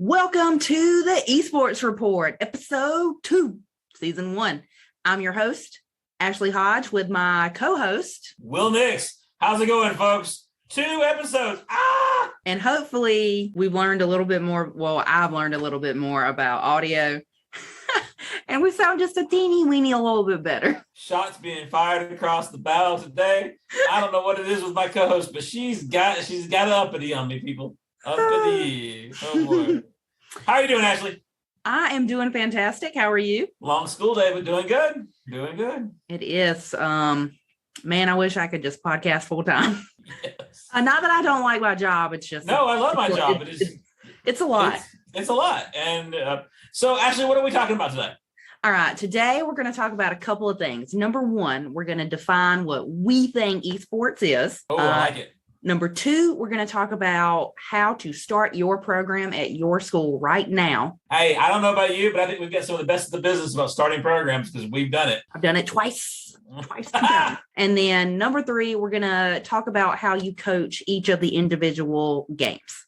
Welcome to the Esports Report, episode 2, season 1. I'm your host, Ashley Hodge, with my co-host, Will Nix. How's it going, folks? 2 episodes. And hopefully we've learned a little bit more. Well, I've learned a little bit more about audio. And we sound just a teeny weeny a little bit better. Shots being fired across the bow today. I don't know what it is with my co-host, but she's got uppity on me, people. Uppity. Oh boy. How are you doing, Ashley? I am doing fantastic. How are you? Long school day, but doing good. Doing good. It is. Man, I wish I could just podcast full time. Yes. Not that I don't like my job. It's just no, I love my job. It's a lot. It's a lot. And so, Ashley, what are we talking about today? All right. Today, we're going to talk about a couple of things. Number 1, we're going to define what we think esports is. Oh, I like it. Number 2, we're going to talk about how to start your program at your school right now. Hey, I don't know about you, but I think we've got some of the best of the business about starting programs because we've done it. I've done it twice. And then number 3, we're going to talk about how you coach each of the individual games.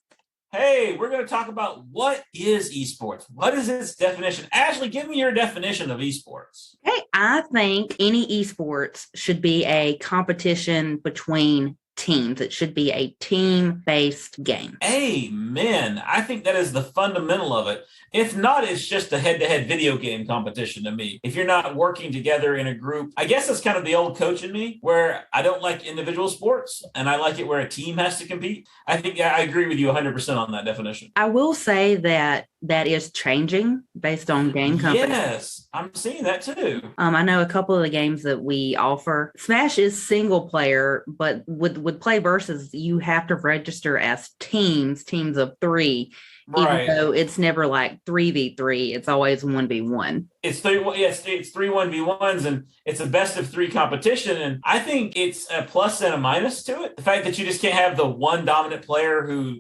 Hey, we're going to talk about what is esports. What is its definition? Ashley, give me your definition of esports. Hey, I think any esports should be a competition between teams. It should be a team-based game. Amen. I think that is the fundamental of it. If not, it's just a head-to-head video game competition to me. If you're not working together in a group, I guess that's kind of the old coach in me, where I don't like individual sports, and I like it where a team has to compete. I think I agree with you 100% on that definition. I will say that is changing based on game companies. Yes, I'm seeing that too. I know a couple of the games that we offer. Smash is single player, but with Play Versus, you have to register as teams of 3. Right. Even though it's never like 3v3, it's always 1v1. It's 3 1v1s, and it's a best of 3 competition. And I think it's a plus and a minus to it. The fact that you just can't have the one dominant player who,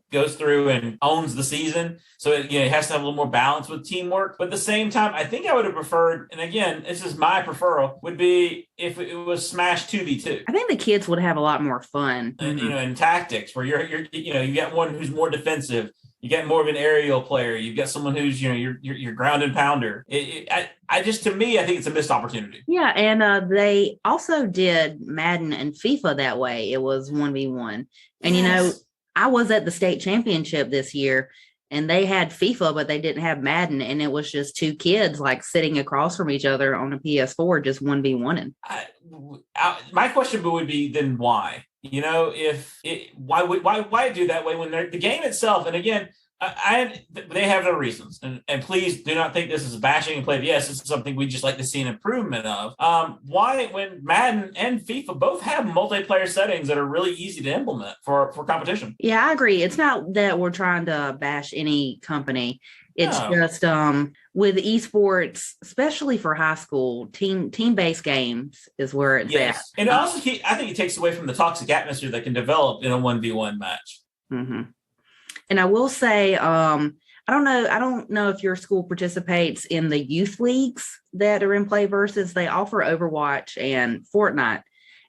goes through and owns the season. So it has to have a little more balance with teamwork. But at the same time, I think I would have preferred, and again, this is my preferral, would be if it was Smash 2v2. I think the kids would have a lot more fun. And, in tactics where you got one who's more defensive. You get more of an aerial player. You've got someone who's, your ground and pounder. I think it's a missed opportunity. Yeah, and they also did Madden and FIFA that way. It was 1v1. And, Yes. I was at the state championship this year, and they had FIFA, but they didn't have Madden. And it was just 2 kids like sitting across from each other on a PS4, just 1v1ing. My question would be then why? Why do that way when the game itself? And again, they have their reasons, and please do not think this is bashing and play. Yes, this is something we just like to see an improvement of. Why, when Madden and FIFA both have multiplayer settings that are really easy to implement for competition? Yeah, I agree. It's not that we're trying to bash any company. It's just with esports, especially for high school, team-based games is where it's at. And also, I think it takes away from the toxic atmosphere that can develop in a 1v1 match. Mm-hmm. And I will say, I don't know if your school participates in the youth leagues that are in Play Versus. They offer Overwatch and Fortnite.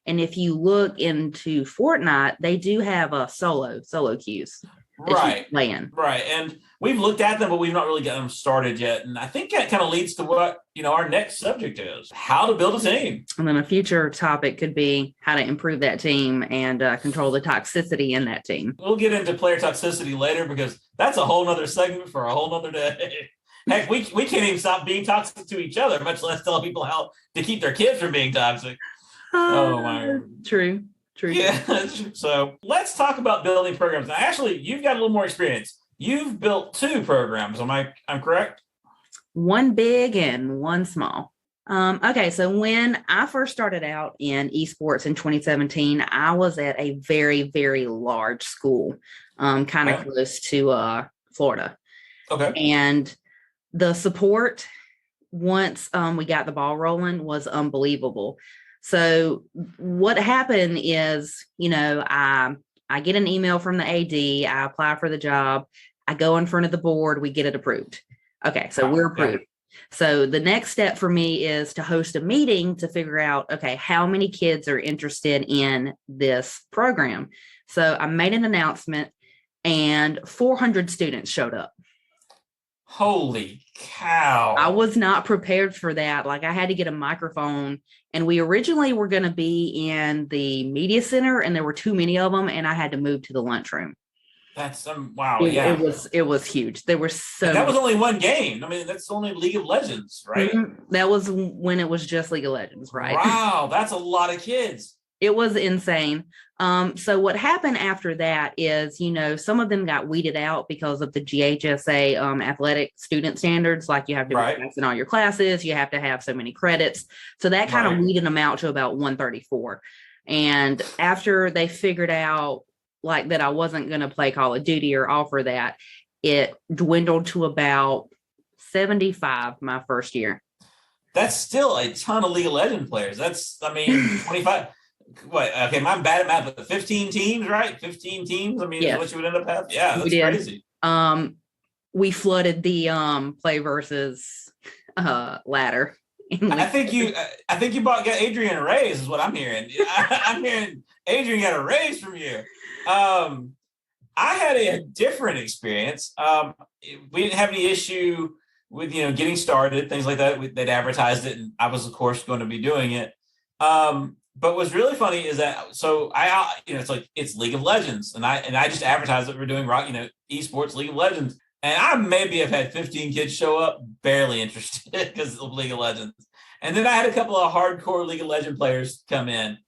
And if you look into Fortnite, they do have a solo queues. Right. Right. And we've looked at them, but we've not really gotten them started yet. And I think that kind of leads to what, our next subject is: how to build a team. And then a future topic could be how to improve that team and control the toxicity in that team. We'll get into player toxicity later because that's a whole nother segment for a whole nother day. Heck, we can't even stop being toxic to each other, much less tell people how to keep their kids from being toxic. Oh, my. True. Yeah. So let's talk about building programs. Now, Ashley, you've got a little more experience. You've built 2 programs. I'm correct? 1 big and 1 small. Okay, so when I first started out in esports in 2017, I was at a very, very large school, kind of close to Florida. Okay. And the support, once we got the ball rolling, was unbelievable. So what happened is, I get an email from the AD, I apply for the job, I go in front of the board, we get it approved. Okay, so we're approved. So the next step for me is to host a meeting to figure out, okay, how many kids are interested in this program? So I made an announcement and 400 students showed up. Holy cow. I was not prepared for that. Like I had to get a microphone, and we originally were going to be in the media center, and there were too many of them, and I had to move to the lunchroom. That's wow, It, yeah. it was huge. There were so And that was many. only one game. I mean, that's only League of Legends, right? That was when it was just League of Legends, right? Wow, that's a lot of kids. It was insane. So what happened after that is, some of them got weeded out because of the GHSA athletic student standards. Like you have to be Right. passing all your classes, you have to have so many credits. So that kind of weeded them out to about 134. And after they figured out like that I wasn't going to play Call of Duty or offer that, it dwindled to about 75 my first year. That's still a ton of League of Legends players. That's, 25. What? Okay, I'm bad at math, but 15 teams, right? 15 teams. I mean, yes. Is what you would end up having. Yeah, that's crazy. We flooded the play versus ladder. I think you got Adrian a raise, is what I'm hearing. I'm hearing Adrian got a raise from you. I had a different experience. We didn't have any issue with getting started, things like that. They'd advertised it, and I was, of course, going to be doing it. But what's really funny is that it's like it's League of Legends, and I just advertised that we're doing esports League of Legends, and I maybe have had 15 kids show up barely interested because of League of Legends, and then I had a couple of hardcore League of Legends players come in,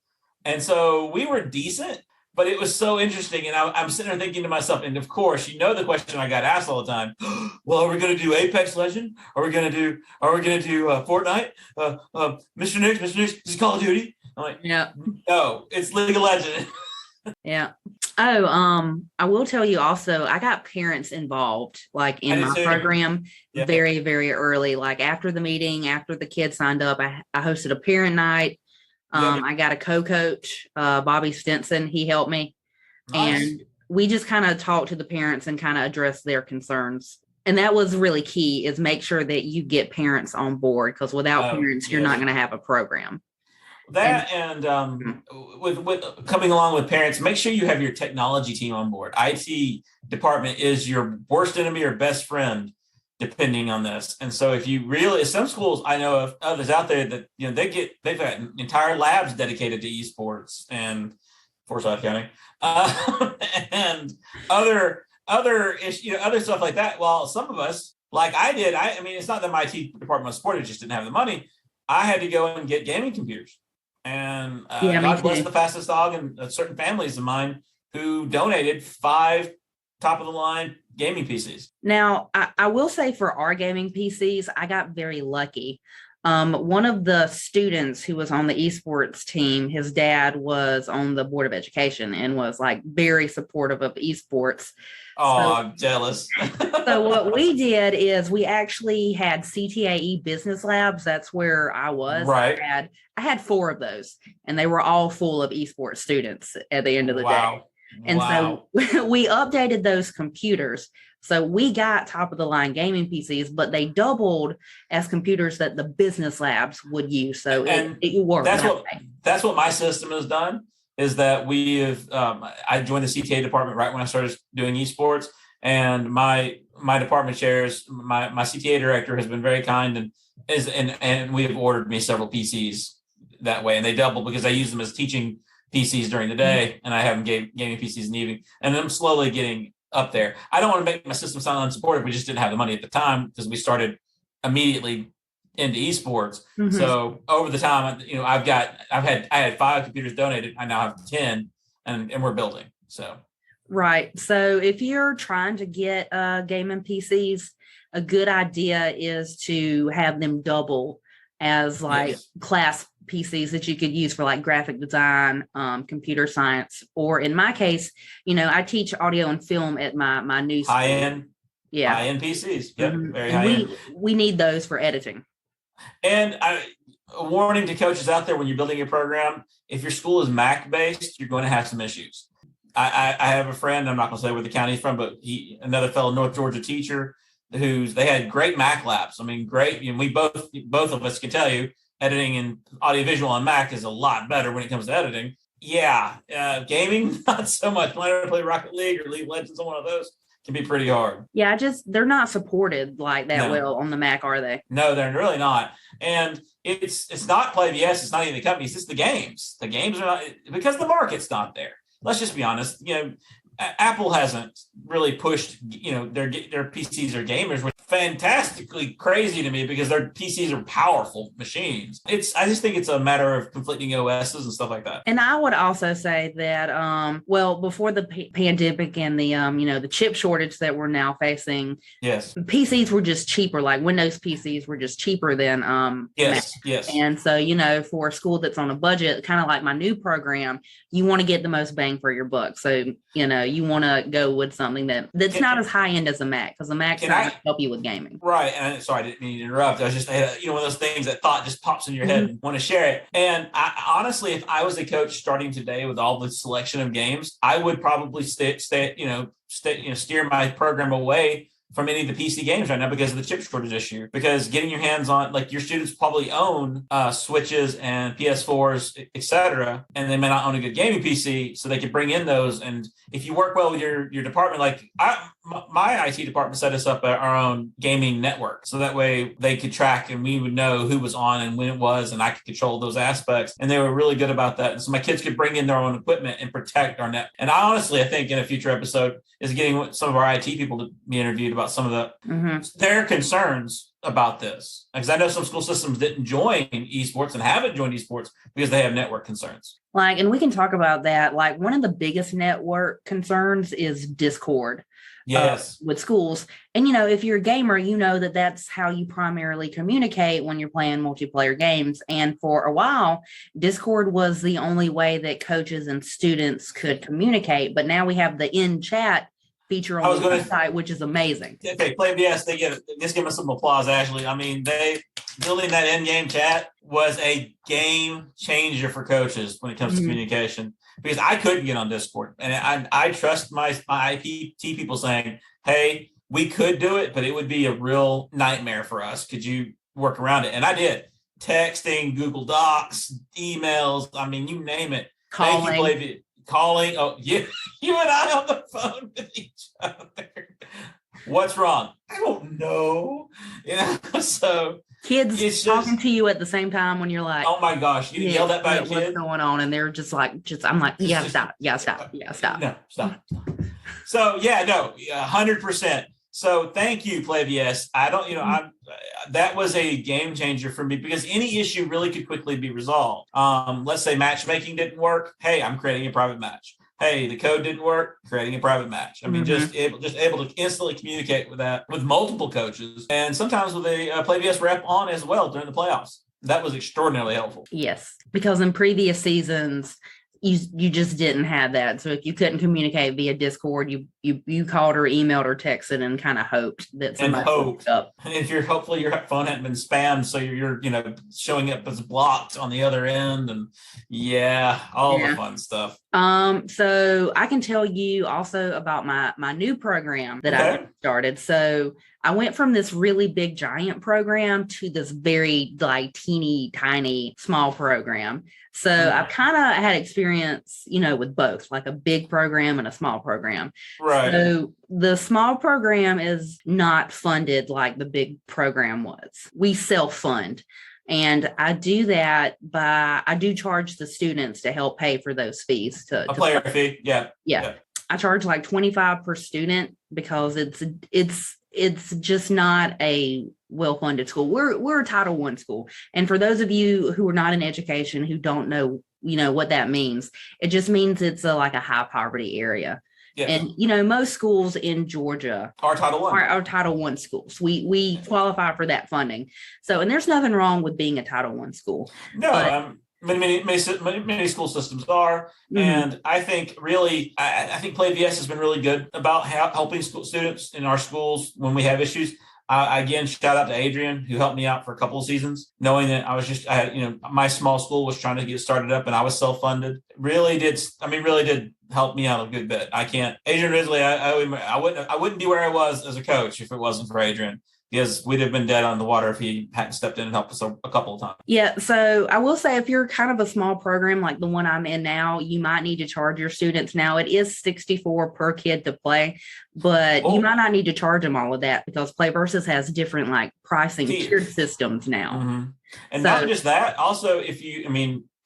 and so we were decent. But it was so interesting, and I'm sitting there thinking to myself, and of course, the question I got asked all the time. Well, are we going to do Apex Legend? Are we going to do Fortnite? Mr. Nix, this is Call of Duty. I'm like, yeah, no, it's League of Legends. Yeah. Oh, I will tell you also, I got parents involved, like in my program, very, very early. Like after the meeting, after the kids signed up, I hosted a parent night. I got a co-coach, Bobby Stinson. He helped me. Nice. And we just kind of talked to the parents and kind of addressed their concerns. And that was really key, is make sure that you get parents on board, because without parents, you're not going to have a program. That and with coming along with parents, make sure you have your technology team on board. IT department is your worst enemy or best friend, depending on this. And so if you really, some schools, I know of others out there that, they've got entire labs dedicated to esports and Forsyth County, and other issues, other stuff like that. Well, some of us, like I did, I mean, it's not that my IT department was supported, just didn't have the money. I had to go and get gaming computers. And God bless the fastest dog and certain families of mine who donated 5 top-of-the-line gaming PCs. Now, I will say for our gaming PCs, I got very lucky. One of the students who was on the esports team, his dad was on the board of education and was like very supportive of esports. Oh, I'm jealous. So what we did is we actually had CTAE business labs. That's where I was. Right. I had 4 of those, and they were all full of esports students at the end of the day. And so we updated those computers. So we got top of the line gaming PCs, but they doubled as computers that the business labs would use. So it worked. That's what my system has done, is that we have, I joined the CTA department right when I started doing esports, and my department chairs, my CTA director has been very kind and we have ordered me several PCs that way, and they double because I use them as teaching PCs during the day, and I have them gaming PCs in the evening, and I'm slowly getting up there. I don't want to make my system sound unsupportive. We just didn't have the money at the time because we started immediately into esports. Mm-hmm. So over the time, I had 5 computers donated. I now have 10, and we're building. So right. So if you're trying to get gaming PCs, a good idea is to have them double as class PCs that you could use for like graphic design, computer science, or in my case, I teach audio and film at my new school. High-end PCs. Yep, very high-end. We need those for editing. And a warning to coaches out there: when you're building your program, if your school is Mac-based, you're going to have some issues. I have a friend, I'm not going to say where the county he's from, but another fellow North Georgia teacher they had great Mac labs. I mean, great. We both of us can tell you, editing and audiovisual on Mac is a lot better when it comes to editing. Yeah, gaming, not so much. When I play Rocket League or League of Legends on one of those, can be pretty hard. Yeah, they're not supported like that well on the Mac, are they? No, they're really not. And it's not PlayVS, it's not even the companies, it's the games. The games are not, because the market's not there. Let's just be honest. Apple hasn't really pushed, their PCs or gamers, which is fantastically crazy to me because their PCs are powerful machines. I just think it's a matter of conflicting OSs and stuff like that. And I would also say that, before the pandemic and the, the chip shortage that we're now facing, yes, PCs were just cheaper. Like Windows PCs were just cheaper than yes, Mac. yes. And so, for a school that's on a budget, kind of like my new program, you want to get the most bang for your buck. So, you want to go with something that's not as high end as a Mac, because a Mac's not going to help you with gaming. Right. And sorry, I didn't mean to interrupt. I was just, one of those things that thought just pops in your head and want to share it. And I honestly, if I was a coach starting today with all the selection of games, I would probably steer my program away from any of the PC games right now because of the chip shortage issue. Because getting your hands on, like, your students probably own Switches and PS4s, etc., and they may not own a good gaming PC, so they could bring in those. And if you work well with your department, like my IT department set us up our own gaming network, so that way they could track and we would know who was on and when it was, and I could control those aspects. And they were really good about that. And so my kids could bring in their own equipment and protect our net. And I think in a future episode is getting some of our IT people to be interviewed about some of their concerns about this, because I know some school systems didn't join esports and haven't joined esports because they have network concerns. And we can talk about that. Like, one of the biggest network concerns is Discord. Yes. With schools. And, if you're a gamer, that's how you primarily communicate when you're playing multiplayer games. And for a while, Discord was the only way that coaches and students could communicate. But now we have the in-chat feature on the website, which is amazing. Okay, PlayVS, just give us some applause, Ashley. I mean, building that in-game chat was a game changer for coaches when it comes to communication, because I couldn't get on Discord. And I trust my IT people saying, hey, we could do it, but it would be a real nightmare for us. Could you work around it? And I did. Texting, Google Docs, emails, I mean, you name it. Calling. Thank you, PlayVS. Calling. Oh, you and I on the phone with each other. What's wrong? I don't know. So kids talking to you at the same time when you're like, oh my gosh, you yelled at by a kid. What's going on? And they're just like, I'm like, stop. No, stop. So 100%. So thank you, PlayVS. That was a game changer for me, because any issue really could quickly be resolved. Let's say matchmaking didn't work. Hey, I'm creating a private match. Hey, the code didn't work, creating a private match. I mean, just able to instantly communicate with that with multiple coaches, and sometimes with a PlayVS rep on as well during the playoffs. That was extraordinarily helpful. Yes, because in previous seasons, you just didn't have that. So if you couldn't communicate via Discord, you called or emailed or texted and kind of hoped that somebody would up. And if hopefully your phone hadn't been spammed, so you're showing up as blocked on the other end, and the fun stuff. So I can tell you also about my new program that I started. So I went from this really big giant program to this very teeny tiny small program. So I've kind of had experience, with both, like a big program and a small program. Right. So the small program is not funded like the big program was. We self-fund. And I do that I do charge the students to help pay for those fees. A player fee. Yeah. I charge like $25 per student because it's just not a well-funded school. We're a Title I school. And for those of you who are not in education, who don't know, what that means, it just means it's a high poverty area. Yes. And, most schools in Georgia are Title I. Are Title I schools. We qualify for that funding. So, and there's nothing wrong with being a Title I school. No, many school systems are. And I think really, I think PlayVS has been really good about helping students in our schools when we have issues. Again, shout out to Adrian, who helped me out for a couple of seasons, knowing that my small school was trying to get started up and I was self-funded. Really did help me out a good bit. Adrian Risley, I wouldn't be where I was as a coach if it wasn't for Adrian. because we'd have been dead on the water if he hadn't stepped in and helped us a couple of times. Yeah. So I will say, if you're kind of a small program like the one I'm in now, you might need to charge your students now. It is $64 per kid to play, but you might not need to charge them all of that, because Play Versus has different like pricing tiered systems now. Mm-hmm. And not just that, also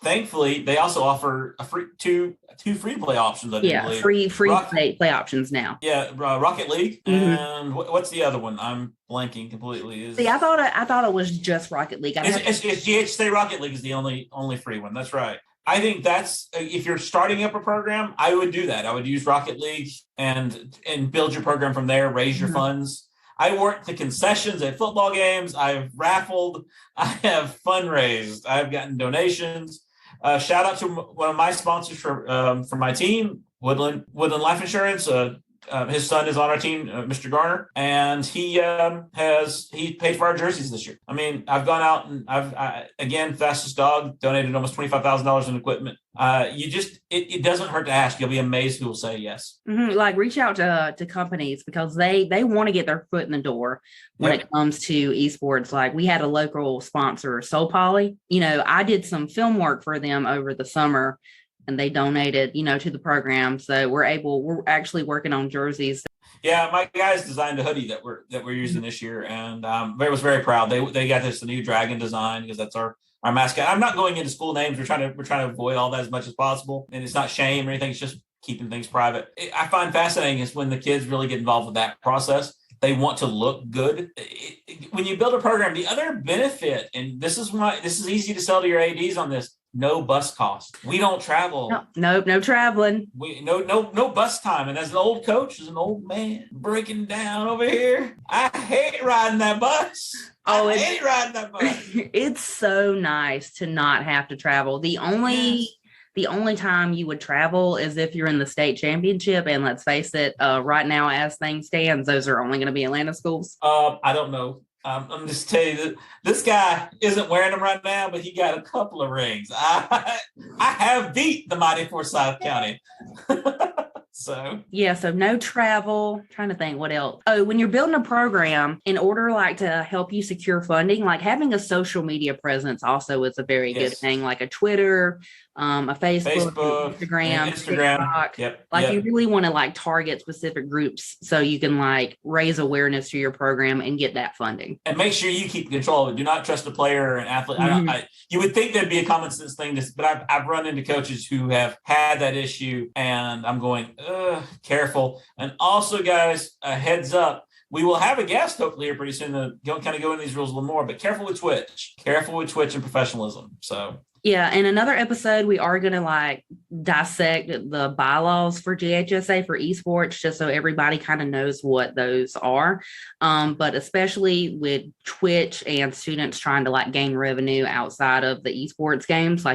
thankfully, they also offer a free two free-to-play options. I believe. free play options now. Yeah, Rocket League, and what's the other one? I'm blanking completely. See, I thought it was just Rocket League. It's GHC Rocket League is the only free one. That's right. I think that's, if you're starting up a program, I would do that. I would use Rocket League and build your program from there. Raise your funds. I worked the concessions at football games. I've raffled. I have fundraised. I've gotten donations. Shout out to one of my sponsors for my team, Woodland Life Insurance. His son is on our team, Mr. Garner, and he paid for our jerseys this year. I mean, I've gone out and again, Fastest Dog donated almost $25,000 in equipment. It doesn't hurt to ask. You'll be amazed who will say yes. Like, reach out to companies, because they want to get their foot in the door when it comes to esports. Like, we had a local sponsor, Soul Poly. I did some film work for them over the summer, and they donated, to the program. So we're actually working on jerseys. Yeah, my guys designed a hoodie that we're using this year, and I was very proud. They got this new dragon design, because that's our mascot. I'm not going into school names. We're trying to avoid all that as much as possible, and it's not shame or anything. It's just keeping things private. I find fascinating is when the kids really get involved with that process. They want to look good. When you build a program, the other benefit, and this is easy to sell to your ADs on this. No bus cost. We don't travel. No traveling. No bus time. And as an old coach, as an old man breaking down over here, I hate riding that bus. I hate riding that bus. It's so nice to not have to travel. The only time you would travel is if you're in the state championship. And let's face it, right now, as things stand, those are only going to be Atlanta schools. I don't know. I'm just telling you that this guy isn't wearing them right now, but he got a couple of rings. I have beat the mighty Forsyth County. So no travel. Trying to think what else. Oh, when you're building a program, in order to help you secure funding, like having a social media presence also is a very good thing, like a Twitter, a Facebook, Instagram, TikTok. You really want to you specific groups so you can raise awareness to your program and get that funding. And make sure you keep control of it. Do not trust a player or an athlete. You would think that'd be a common sense thing, but I've run into coaches who have had that issue, and I'm going, careful. And also, guys, a heads up. We will have a guest hopefully here pretty soon to go into these rules a little more, but careful with Twitch. Careful with Twitch and professionalism. So yeah, in another episode, we are going to dissect the bylaws for GHSA for esports, just so everybody kind of knows what those are. But especially with Twitch and students trying to gain revenue outside of the esports games,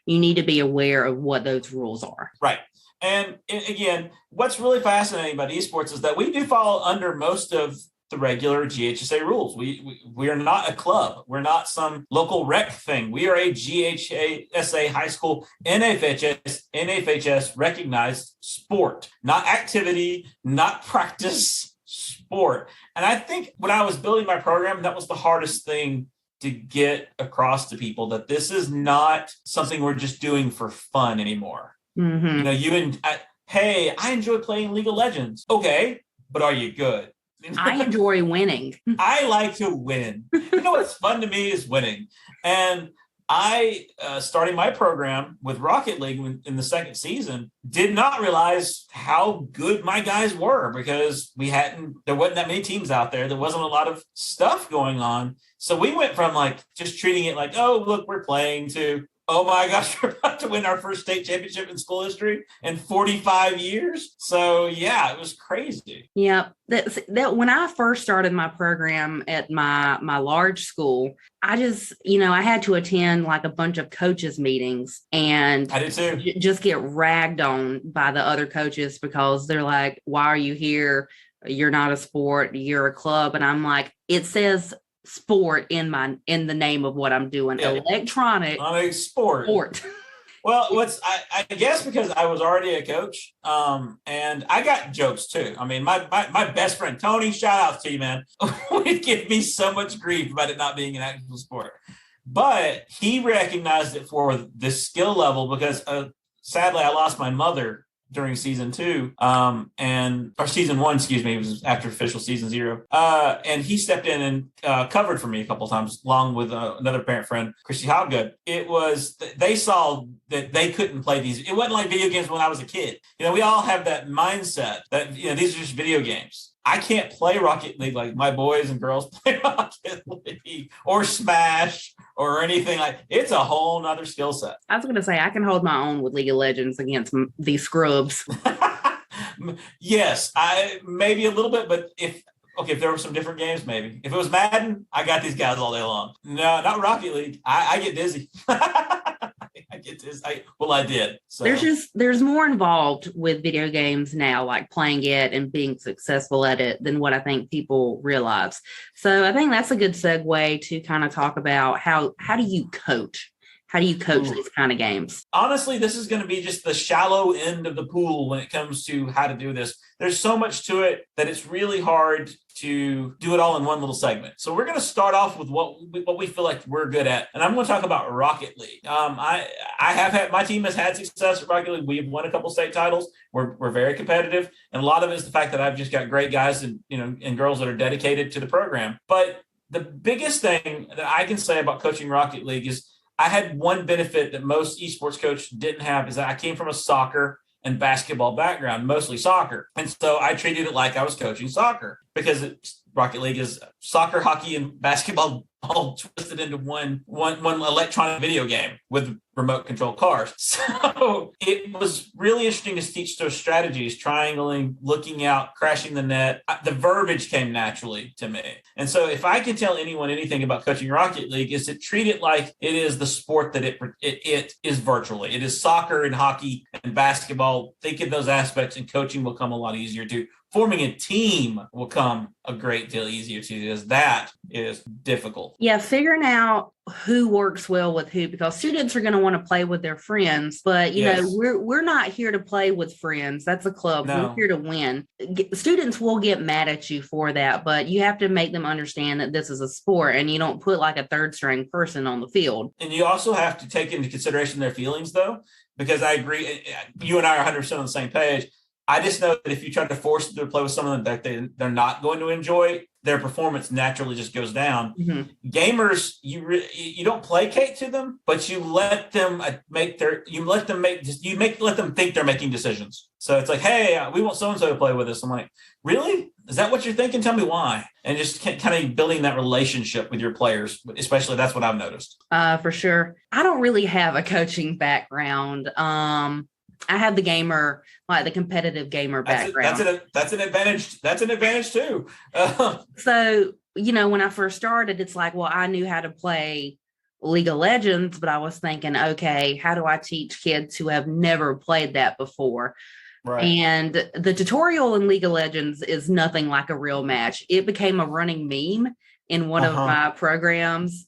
you need to be aware of what those rules are. Right. And again, what's really fascinating about esports is that we do fall under most of the regular GHSA rules. We are not a club. We're not some local rec thing. We are a GHSA high school NFHS recognized sport, not activity, not practice, sport. And I think when I was building my program, that was the hardest thing to get across to people, that this is not something we're just doing for fun anymore. Mm-hmm. Hey, I enjoy playing League of Legends. Okay, but are you good? I enjoy winning. I like to win. What's fun to me is winning. And I, starting my program with Rocket League in the second season, did not realize how good my guys were, because there wasn't that many teams out there. There wasn't a lot of stuff going on. So we went from just treating it oh, look, we're playing, to, oh my gosh, we're about to win our first state championship in school history in 45 years. So yeah, it was crazy. Yeah. That when I first started my program at my large school, I just, I had to attend a bunch of coaches meetings, and I did too. Just get ragged on by the other coaches, because they're like, why are you here? You're not a sport, you're a club. And I'm like, it says sport in the name of what I'm doing. Electronic on a sport. Well, I guess because I was already a coach, and I got jokes too. I mean, my best friend Tony, shout outs to you, man, would give me so much grief about it not being an actual sport, but he recognized it for the skill level because sadly I lost my mother during season 2, or season 1, excuse me, it was after official season 0. And he stepped in and covered for me a couple of times, along with another parent friend, Christy Hobgood. It was, they saw that they couldn't play these. It wasn't like video games when I was a kid. You know, we all have that mindset that, you know, these are just video games. I can't play Rocket League like my boys and girls play Rocket League or Smash or anything like. It's a whole nother skill set. I was going to say, I can hold my own with League of Legends against these scrubs. Yes, I maybe a little bit, but if there were some different games, maybe. If it was Madden, I got these guys all day long. No, not Rocket League. I get dizzy. I get dizzy. I did. So. There's more involved with video games now, like playing it and being successful at it, than what I think people realize. So I think that's a good segue to kind of talk about how do you coach? How do you coach these kind of games? Honestly, this is going to be just the shallow end of the pool when it comes to how to do this. There's so much to it that it's really hard to do it all in one little segment. So we're going to start off with what we feel like we're good at. And I'm going to talk about Rocket League. I have had, my team has had success at Rocket League. We've won a couple state titles. We're very competitive. And a lot of it is the fact that I've just got great guys and girls that are dedicated to the program. But the biggest thing that I can say about coaching Rocket League is I had one benefit that most esports coaches didn't have, is that I came from a soccer and basketball background, mostly soccer. And so I treated it like I was coaching soccer, because Rocket League is soccer, hockey, and basketball all twisted into one electronic video game with remote control cars. So it was really interesting to teach those strategies, triangling, looking out, crashing the net. The verbiage came naturally to me. And so if I can tell anyone anything about coaching Rocket League, is to treat it like it is the sport that it is virtually. It is soccer and hockey and basketball. Think of those aspects, and coaching will come a lot easier too. Forming a team will come a great deal easier too, because that is difficult. Yeah, figuring out who works well with who, because students are going to want to play with their friends, but you know, we're not here to play with friends. That's a club. No. We're here to win. Students will get mad at you for that, but you have to make them understand that this is a sport, and you don't put like a third string person on the field. And you also have to take into consideration their feelings, though, because I agree. You and I are 100% on the same page. I just know that if you try to force them to play with someone that they're not going to enjoy, their performance naturally just goes down. Mm-hmm. Gamers, you don't placate to them, but you let them let them think they're making decisions. So it's like, hey, we want so-and-so to play with us. I'm like, really? Is that what you're thinking? Tell me why. And just kind of building that relationship with your players, especially, that's what I've noticed. For sure. I don't really have a coaching background. I have the gamer, like the competitive gamer background. That's an advantage. That's an advantage too. So, you know, when I first started, it's like, well, I knew how to play League of Legends, but I was thinking, okay, how do I teach kids who have never played that before? Right. And the tutorial in League of Legends is nothing like a real match. It became a running meme in one of my programs.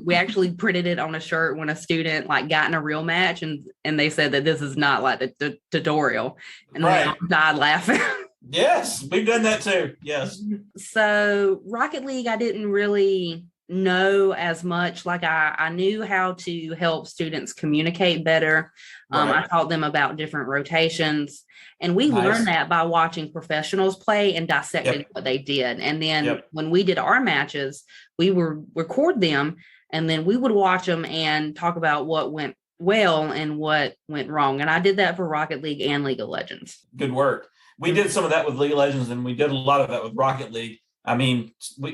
We actually printed it on a shirt when a student got in a real match, and they said that this is not like the tutorial, and they all died laughing. Yes, we've done that too. Yes. So Rocket League, I didn't really know as much. Like I knew how to help students communicate better. I taught them about different rotations, and we learned that by watching professionals play and dissecting what they did. And then when we did our matches, we would record them, and then we would watch them and talk about what went well and what went wrong. And I did that for Rocket League and League of Legends. Good work. We did some of that with League of Legends, and we did a lot of that with Rocket League. I mean,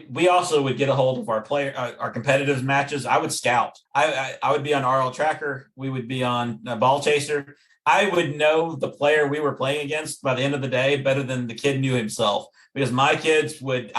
we also would get a hold of our competitive matches. I would scout. I would be on RL Tracker. We would be on Ball Chaser. I would know the player we were playing against by the end of the day better than the kid knew himself, because my kids would,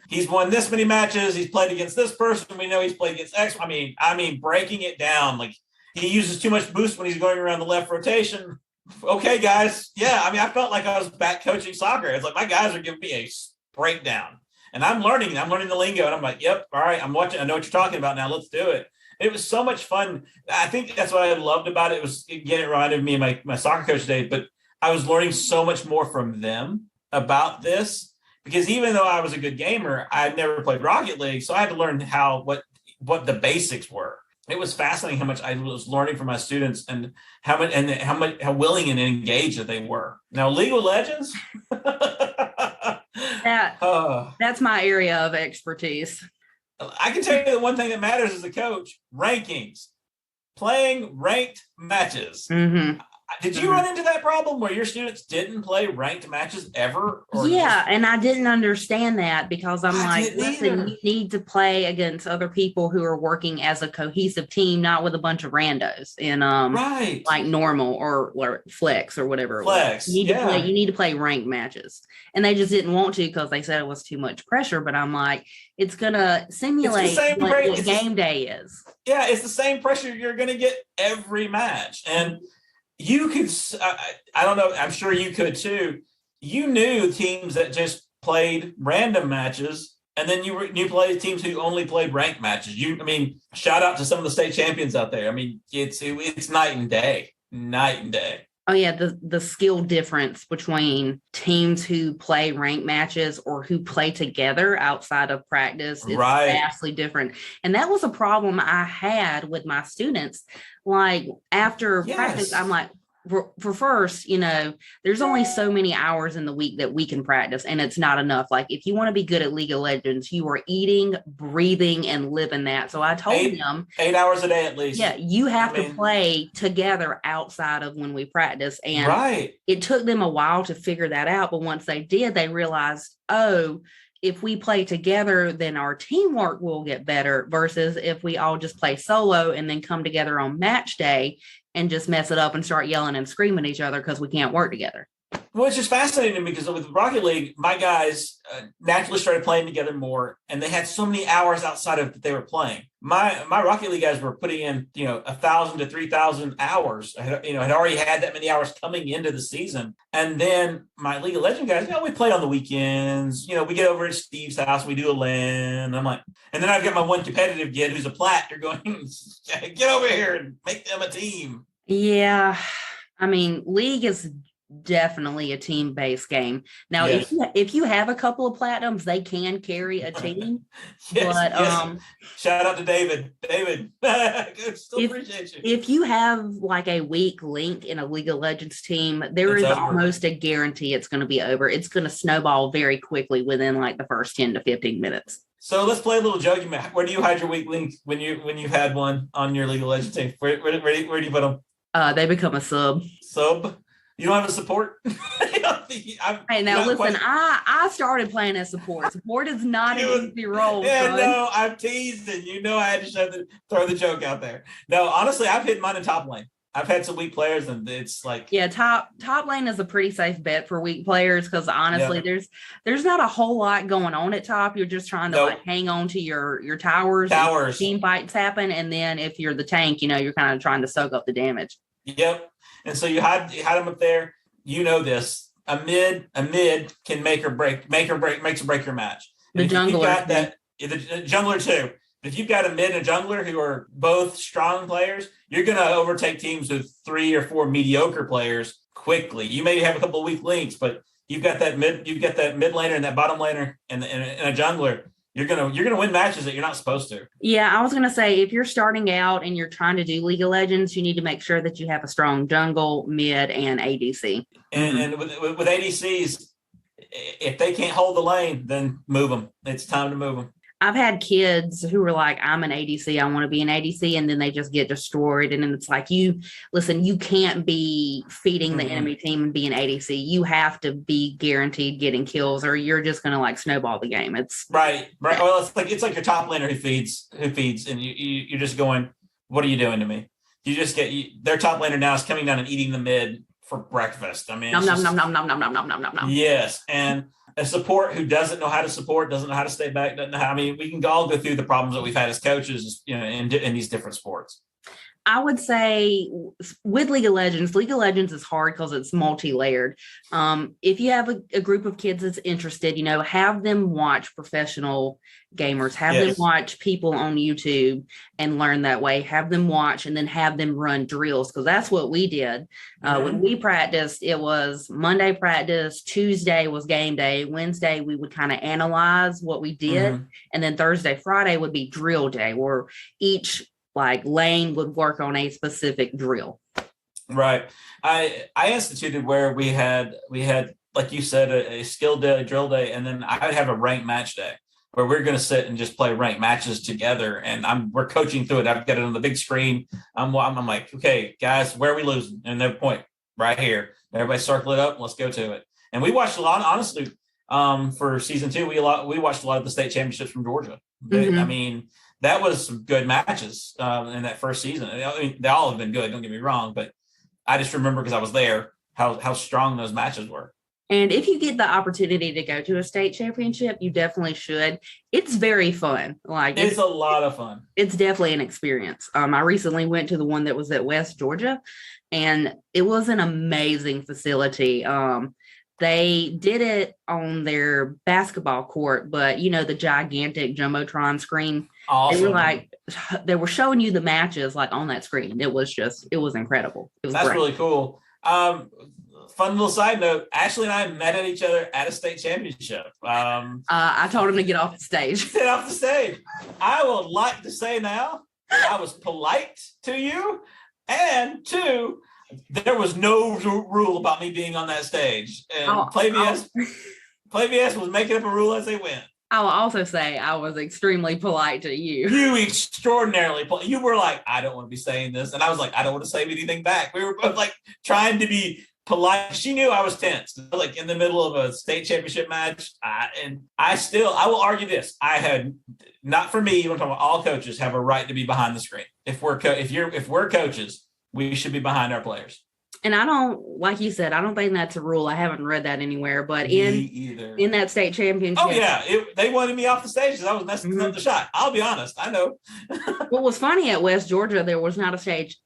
he's won this many matches. He's played against this person. We know he's played against X. I mean, breaking it down. Like, he uses too much boost when he's going around the left rotation. Okay, guys. Yeah. I felt like I was back coaching soccer. It's like, my guys are giving me a breakdown. And I'm learning the lingo, and I'm like, yep, all right, I'm watching. I know what you're talking about now. Let's do it. It was so much fun. I think that's what I loved about it. Was, again, it reminded me of my soccer coach days, but I was learning so much more from them about this, because even though I was a good gamer, I'd never played Rocket League. So I had to learn what the basics were. It was fascinating how much I was learning from my students, and how how willing and engaged that they were. Now, League of Legends, that's my area of expertise. I can tell you the one thing that matters as a coach: rankings, playing ranked matches. Mm-hmm. Did you run into that problem where your students didn't play ranked matches ever? Yeah, and I didn't understand that, because I'm like, listen, you need to play against other people who are working as a cohesive team, not with a bunch of randos in right, like normal or flex or whatever. Flex. You need to play ranked matches. And they just didn't want to, because they said it was too much pressure. But I'm like, it's gonna simulate what game day is. Yeah, it's the same pressure you're gonna get every match. And you could, I don't know, I'm sure you could too. You knew teams that just played random matches, and then you played teams who only played ranked matches. Shout out to some of the state champions out there. I mean, it's night and day. Oh yeah, the skill difference between teams who play ranked matches or who play together outside of practice is vastly different. And that was a problem I had with my students. Like after practice, I'm like, for first, there's only so many hours in the week that we can practice, and it's not enough. Like if you want to be good at League of Legends, you are eating, breathing, and living that. So I told them 8 hours a day at least. Yeah, you have to play together outside of when we practice. And it took them a while to figure that out. But once they did, they realized, if we play together, then our teamwork will get better, versus if we all just play solo and then come together on match day and just mess it up and start yelling and screaming at each other because we can't work together. Well, it's just fascinating because with Rocket League, my guys naturally started playing together more, and they had so many hours outside of that they were playing. My Rocket League guys were putting in 1,000 to 3,000 hours. Had already had that many hours coming into the season. And then my League of Legends guys, we play on the weekends. We get over at Steve's house, we do a LAN. I'm like, and then I've got my one competitive kid who's a plat. They're going, get over here and make them a team. Yeah, League is definitely a team-based game. Now, if you have a couple of platinums, they can carry a team. Yes. Shout out to David. Still appreciate you. If you have like a weak link in a League of Legends team, there is almost a guarantee it's going to be over. It's going to snowball very quickly within like the first 10 to 15 minutes. So let's play a little joking. Where do you hide your weak link when you've had one on your League of Legends team? Where do you put them? They become a sub. You don't have a support? Hey, now listen, I started playing as support. Support is not an easy role. Yeah, no, I'm teasing. I had to throw the joke out there. No, honestly, I've hit mine in top lane. I've had some weak players, and it's like, yeah, top lane is a pretty safe bet for weak players, because honestly, there's not a whole lot going on at top. You're just trying to hang on to your towers. Team fights happen, and then if you're the tank, you're kind of trying to soak up the damage. Yep. And so you hide them up there. This a mid can make or break your match. The jungler, the jungler too. If you've got a mid and a jungler who are both strong players, you're going to overtake teams with 3 or 4 mediocre players quickly. You may have a couple of weak links, but you've got that mid laner and that bottom laner and a jungler. You're gonna win matches that you're not supposed to. Yeah, I was gonna say, if you're starting out and you're trying to do League of Legends, you need to make sure that you have a strong jungle, mid, and ADC. And with ADCs, if they can't hold the lane, then move them. It's time to move them. I've had kids who were like, I'm an ADC, I want to be an ADC, and then they just get destroyed. And then it's like, you can't be feeding the enemy team and be an ADC. You have to be guaranteed getting kills, or you're just going to like snowball the game. It's right. Well, it's like your top laner who feeds, and you're just going, what are you doing to me? You just get their top laner now is coming down and eating the mid for breakfast. Nom. Yes, and a support who doesn't know how to support, doesn't know how to stay back, doesn't know how. We can all go through the problems that we've had as coaches, in these different sports. I would say with League of Legends is hard because it's multi-layered. If you have a group of kids that's interested, have them watch professional gamers, have them watch people on YouTube and learn that way, have them watch and then have them run drills, because that's what we did. When we practiced, it was Monday practice, Tuesday was game day, Wednesday we would kind of analyze what we did, and then Thursday, Friday would be drill day, where each lane would work on a specific drill. Right. I instituted where we had like you said, a skill day, drill day, and then I would have a ranked match day where we're going to sit and just play ranked matches together. And we're coaching through it. I've got it on the big screen. I'm like, okay, guys, where are we losing? And their point right here. Everybody circle it up. Let's go to it. And we watched a lot, honestly, for season 2. We watched a lot of the state championships from Georgia. I mean, that was some good matches in that first season. I mean, they all have been good, don't get me wrong, but I just remember, because I was there, how strong those matches were. And if you get the opportunity to go to a state championship, you definitely should. It's very fun. It's a lot of fun. It's definitely an experience. I recently went to the one that was at West Georgia, and it was an amazing facility. They did it on their basketball court, but the gigantic Jumbotron screen. Awesome. They were showing you the matches on that screen. It was incredible. That's great. Really cool. Fun little side note, Ashley and I met at each other at a state championship. I told him to get off the stage. Get off the stage. I would like to say now, I was polite to you, and 2, there was no rule about me being on that stage. And Play VS was making up a rule as they went. I will also say I was extremely polite to you. You extraordinarily polite. You were like, I don't want to be saying this. And I was like, I don't want to say anything back. We were both trying to be polite. She knew I was tense, in the middle of a state championship match. I will argue this. I had, not for me, I'm talking about all coaches have a right to be behind the screen. If we're coaches, we should be behind our players. And I don't, like you said, I don't think that's a rule. I haven't read that anywhere, but in that state championship. Oh yeah. They wanted me off the stage because I was messing up the shot. I'll be honest. I know. What was funny at West Georgia, there was not a stage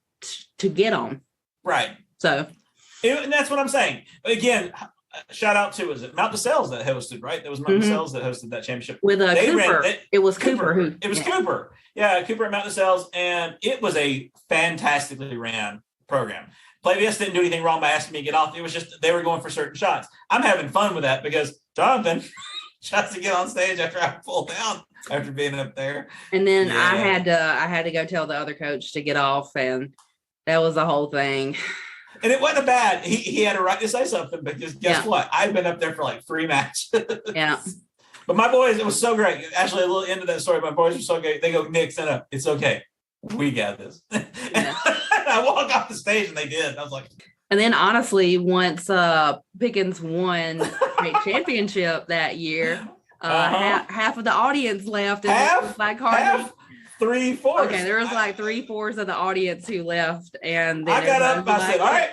to get on. Right. So. And that's what I'm saying. Again, shout out to, was it Mount DeSales that hosted, right? That was Mount DeSales that hosted that championship. With Cooper. It was Cooper. It was Cooper. Yeah, Cooper at Mount DeSales. And it was a fantastically ran program. Play VS didn't do anything wrong by asking me to get off. It was just they were going for certain shots. I'm having fun with that because Jonathan tries to get on stage after I pull down after being up there. And then I had to go tell the other coach to get off, and that was the whole thing. And it wasn't bad. He had a right to say something, because guess what? I've been up there for 3 matches. Yeah. But my boys, it was so great. Actually, a little end of that story, my boys were so great. They go, Nick, stand up. It's okay. We got this. Yeah. I walked off the stage and they did. I was like. And then honestly, once Pickens won the championship that year, half of the audience left. And half? Half? 3/4. Okay, there was 3/4 of the audience who left. And then I got up and I said, all right.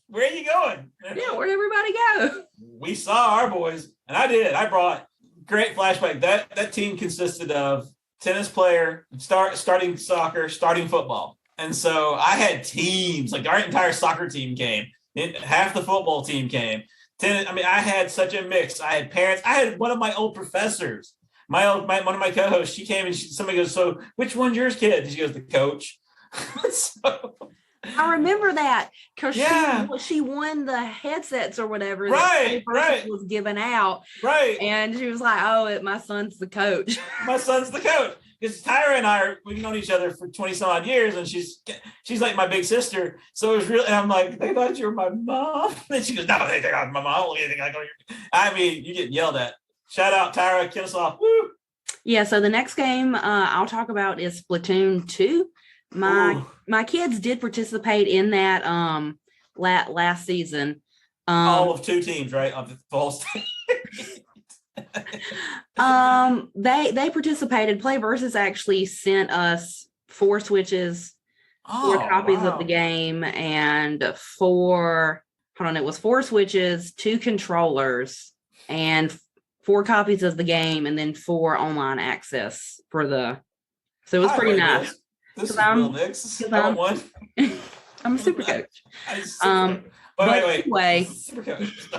Where are you going? Yeah, where'd everybody go? We saw our boys. And I did. I brought great flashback. That team consisted of tennis player, starting soccer, starting football. And so I had teams, our entire soccer team came. Half the football team came. I had such a mix. I had parents. I had one of my old professors, one of my co-hosts. She came and somebody goes, so which one's yours, kid? She goes, the coach. So, I remember that because she won the headsets or whatever. Right. Was given out. Right. And she was like, oh, my son's the coach. My son's the coach. Because Tyra and I, we've known each other for 20 some odd years, and she's like my big sister. So it was really, and I'm like, they thought you were my mom. And she goes, no, they think I'm my mom. I don't look anything like you. I mean, you get yelled at. Shout out Tyra, Kennesaw. Woo! Yeah, so the next game I'll talk about is Splatoon 2. My kids did participate in that last season. All of 2 teams, right? Of the full state. They participated. Play Versus actually sent us 4 switches, 4 copies of the game, and it was 4 switches, 2 controllers, and 4 copies of the game, and then 4 online access so it was pretty nice. This is I'm real, Nix. because I want one. I'm a super coach. Wait, But wait. anyway, Super coach.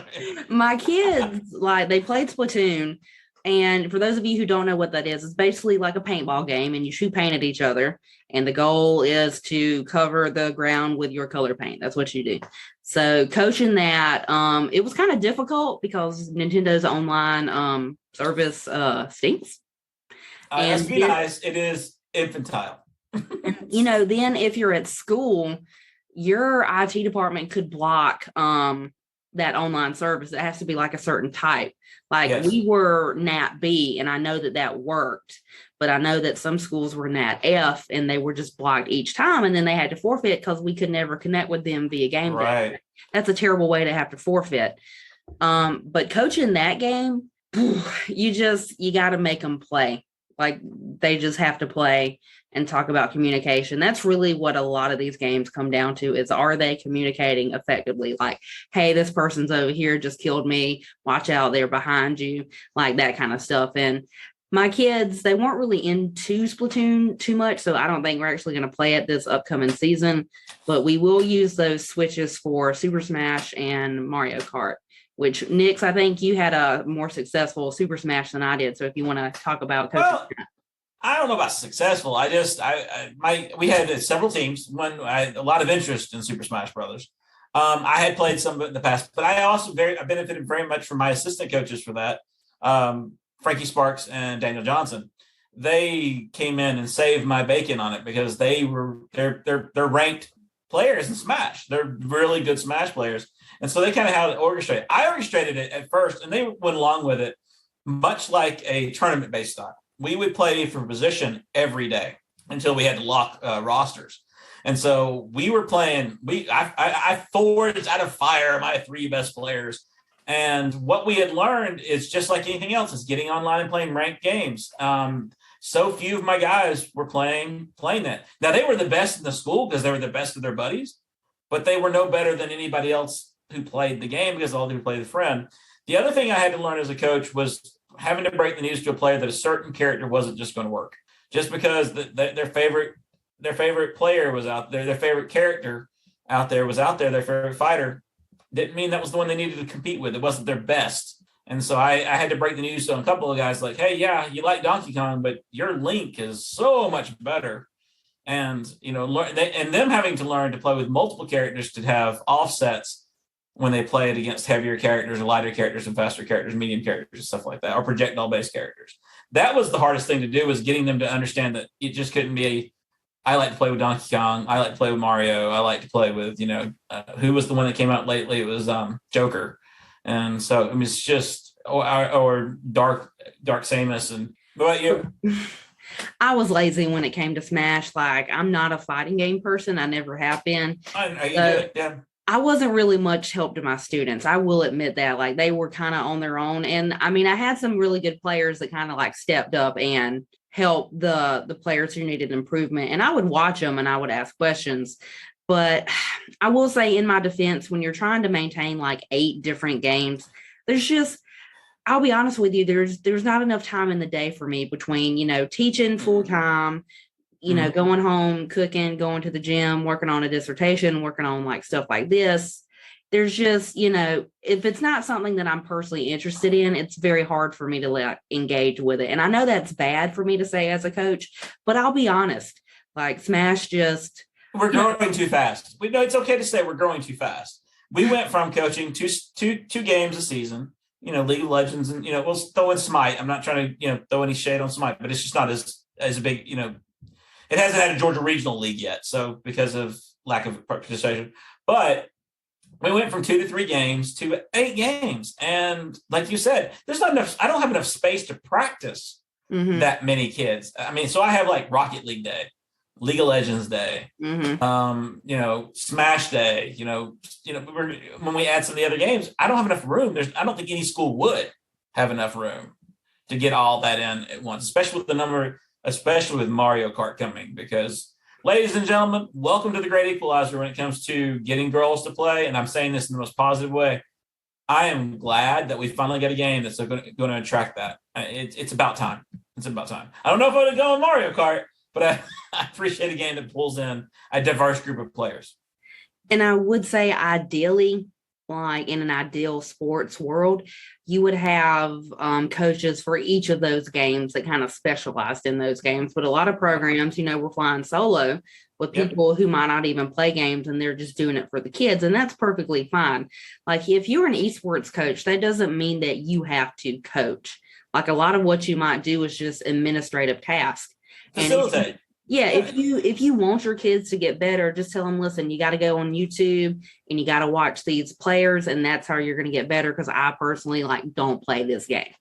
my kids like they played Splatoon, and for those of you who don't know what that is, it's basically like a paintball game, and you shoot paint at each other, and the goal is to cover the ground with your color paint. That's what you do. So coaching that, it was kind of difficult because Nintendo's online service stinks. Let's And be nice. It is infantile. then if you're at school, your IT department could block that online service. It has to be like a certain type. Like Yes. we were NAT B, and I know that worked, but I know that some schools were NAT F, and they were just blocked each time, and then they had to forfeit because we could never connect with them via game Right. day. That's a terrible way to have to forfeit. But coaching that game, you got to make them play. Like they just have to play and talk about communication. That's really what a lot of these games come down to is, are they communicating effectively? Like, hey, this person's over here, just killed me. Watch out, they're behind you, like that kind of stuff. And my kids, they weren't really into Splatoon too much, so I don't think we're actually going to play it this upcoming season, but we will use those switches for Super Smash and Mario Kart. Which, Nix, I think you had a more successful Super Smash than I did. So if you want to talk about coaching. Well, I don't know about successful. We had several teams. A lot of interest in Super Smash Brothers. I had played some of it in the past, but I benefited very much from my assistant coaches for that. Frankie Sparks and Daniel Johnson. They came in and saved my bacon on it because they're ranked players in Smash. They're really good Smash players. And so they kind of had it orchestrated. I orchestrated it at first, and they went along with it, much like a tournament-based style. We would play for position every day until we had to lock rosters. And so we were playing. I forged out of fire my 3 best players. And what we had learned is just like anything else, is getting online and playing ranked games. So few of my guys were playing that. Now, they were the best in the school because they were the best of their buddies, but they were no better than anybody else who played the game because all they played the friend. The other thing I had to learn as a coach was having to break the news to a player that a certain character wasn't just going to work. Just because their favorite player was out there, their favorite character out there was out there, their favorite fighter, didn't mean that was the one they needed to compete with. It wasn't their best. And so I had to break the news to a couple of guys like, hey, yeah, you like Donkey Kong, but your Link is so much better. And, them having to learn to play with multiple characters to have offsets when they play it against heavier characters or lighter characters and faster characters, medium characters and stuff like that, or projectile-based characters. That was the hardest thing to do, was getting them to understand that it just couldn't be I like to play with Donkey Kong, I like to play with Mario, I like to play with, who was the one that came out lately? It was Joker. And so, it's just, or Dark Samus. And what about you? I was lazy when it came to Smash. Like, I'm not a fighting game person. I never have been. Yeah. I wasn't really much help to my students. I will admit that. Like, they were kind of on their own. And I mean, I had some really good players that kind of like stepped up and helped the players who needed improvement. And I would watch them and I would ask questions. But I will say, in my defense, when you're trying to maintain like 8 different games, I'll be honest with you, there's not enough time in the day for me between, teaching full time, going home, cooking, going to the gym, working on a dissertation, working on like stuff like this. There's just, if it's not something that I'm personally interested in, it's very hard for me to like engage with it. And I know that's bad for me to say as a coach, but I'll be honest, like Smash we're growing too fast. We know it's okay to say we're growing too fast. We went from coaching two games a season, League of Legends, and we'll throw in Smite. I'm not trying to throw any shade on Smite, but it's just not as big. It hasn't had a Georgia regional league yet, so because of lack of participation. But we went from 2 to 3 games to 8 games, and like you said, there's not enough. I don't have enough space to practice that many kids. I mean, so I have like Rocket League Day, League of Legends Day, Smash Day. When we add some of the other games, I don't have enough room. I don't think any school would have enough room to get all that in at once, especially with Mario Kart coming. Because, ladies and gentlemen, welcome to the great equalizer when it comes to getting girls to play. And I'm saying this in the most positive way. I am glad that we finally got a game that's going to attract that. It's about time. It's about time. I don't know if I would go on Mario Kart, but I appreciate a game that pulls in a diverse group of players. And I would say ideally, like in an ideal sports world, you would have coaches for each of those games that kind of specialized in those games. But a lot of programs, we're flying solo with people who might not even play games, and they're just doing it for the kids. And that's perfectly fine. Like if you're an esports coach, that doesn't mean that you have to coach. Like a lot of what you might do is just administrative tasks. Facilitate. If you want your kids to get better, just tell them, listen, you got to go on YouTube and you got to watch these players, and that's how you're going to get better. Because I personally don't play this game.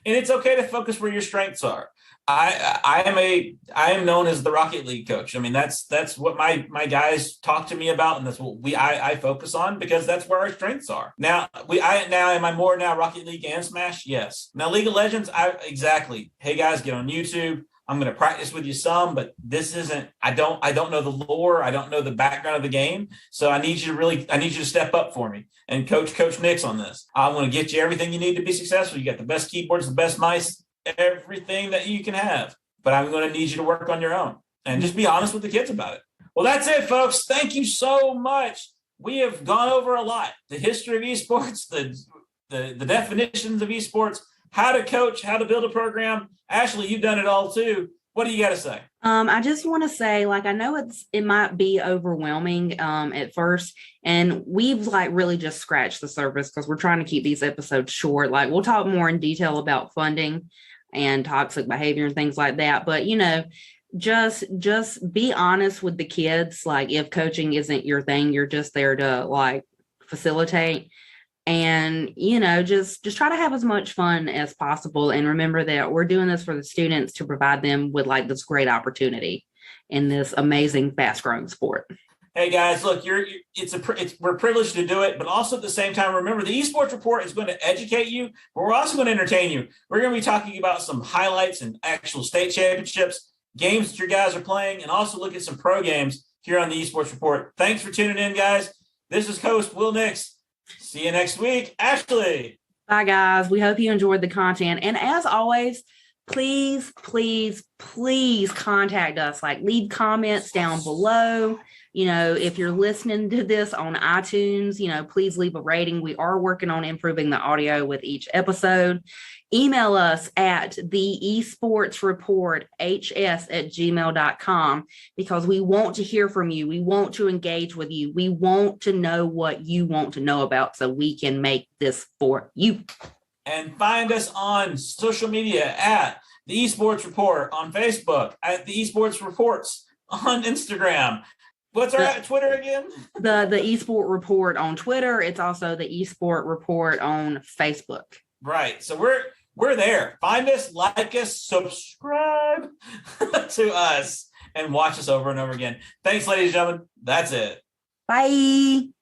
And it's okay to focus where your strengths are. I am known as the Rocket League coach. I mean, that's what my guys talk to me about, and that's what I focus on, because that's where our strengths are. Now am I more now Rocket League and Smash? Yes. Now League of Legends, exactly. Hey guys, get on YouTube. I'm going to practice with you some, but this isn't, I don't know the lore. I don't know the background of the game. So I need you to step up for me and coach Nick's on this. I'm going to get you everything you need to be successful. You got the best keyboards, the best mice, everything that you can have, but I'm going to need you to work on your own and just be honest with the kids about it. Well, that's it, folks. Thank you so much. We have gone over a lot, the history of esports, the definitions of esports, how to coach, how to build a program. Ashley, you've done it all too. What do you got to say? I just want to say, I know it might be overwhelming at first, and we've really just scratched the surface because we're trying to keep these episodes short. We'll talk more in detail about funding and toxic behavior and things like that. But just be honest with the kids. If coaching isn't your thing, you're just there to facilitate. And, just try to have as much fun as possible. And remember that we're doing this for the students to provide them with this great opportunity in this amazing, fast growing sport. Hey guys, look, we're privileged to do it, but also at the same time, remember the Esports Report is going to educate you, but we're also going to entertain you. We're going to be talking about some highlights and actual state championships, games that your guys are playing, and also look at some pro games here on the Esports Report. Thanks for tuning in, guys. This is host Will Nix. See you next week. Ashley. Bye, guys. We hope you enjoyed the content. And as always, please contact us. Leave comments down below. If you're listening to this on iTunes, please leave a rating. We are working on improving the audio with each episode. Email us at the esportsreporths@gmail.com because we want to hear from you. We want to engage with you. We want to know what you want to know about so we can make this for you. And find us on social media at the Esports Report on Facebook, at the Esports Reports on Instagram. What's our Twitter again? The Esport Report on Twitter. It's also the Esport Report on Facebook. Right. So we're there. Find us, like us, subscribe to us, and watch us over and over again. Thanks, ladies and gentlemen. That's it. Bye.